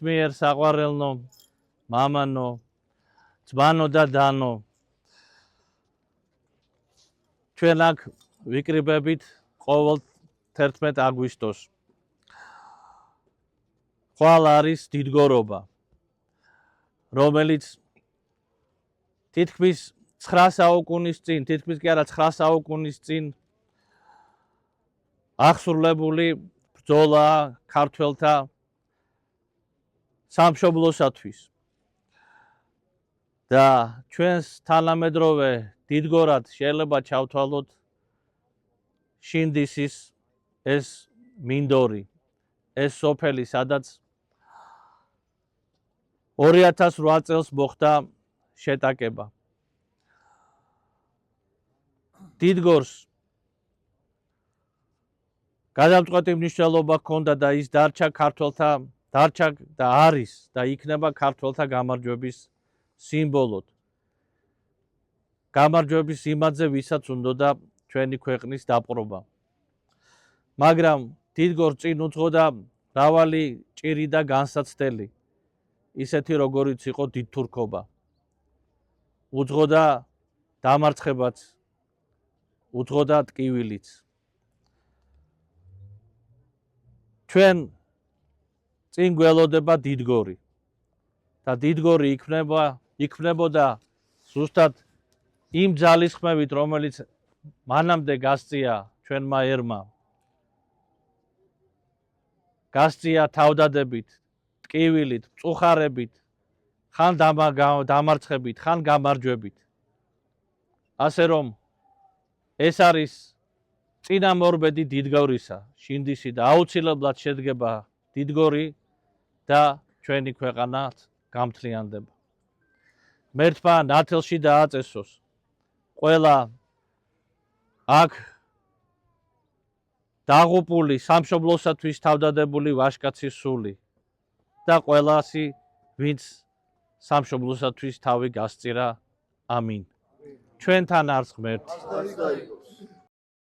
მიერ საყვარელნო, მამანო, ძმანო და დანო. ჩვენ აქ ვიკრიბებით ყოველ 11 აგვისტოს. ხვალ არის დიდგორობა, რომელიც თითქმის 9 საუკუნის წინ, თითქმის კი არა 9 საუკუნის წინ აღსრულებული ბრძოლა ქართველთა სამშობლოსათვის. და ჩვენს თანამედროვე დიდგორად შეიძლება ჩავთვალოთ შინდისის ეს მინდორი, ეს სოფელი, სადაც 2008 წელს მოხდა შეტაკება. დიდგორს გადამწყვეტი მნიშვნელობა ჰქონდა და ის დარჩა და არის და იქნება ქართველთა გამარჯვების სიმბოლოდ. გამარჯვების იმადზე, ვისაც უნდოდა ჩვენი ქვეყნის დაპყრობა. მაგრამ დიდგორს წინ უძღოდა მრავალი ჭირი და განსაცდელი, ისეთი როგორიც იყო დიდთურქობა. უძღოდა დამარცხებაც, უძღოდა ტკივილიც. ჩვენ წინ გველოდება დიდგორი და დიდგორი იქმნებოდა ზუსტად იმ ძალისხმევით, რომელიც მანამდე გასწია ჩვენმა ერმა. გასწია თავდადებით, ტკივილით, მწუხარებით, ხან დამარცხებით, ხან გამარჯვებით. ასე რომ ეს არის წინამორბედი დიდგორისა, შინდისი და აუცილებლად შედგება დიდგორი და ჩვენი ქვეყანა გამთლიანდება. მერთმა ნათელში დააწესოს ყველა აქ დაღუპული სამშობლოსათვის თავდადებული ვაჟკაცის სული და ყველასი, ვინც სამშობლოსათვის თავი გასწირა. ამინ. ჩვენთან არს ღმერთი.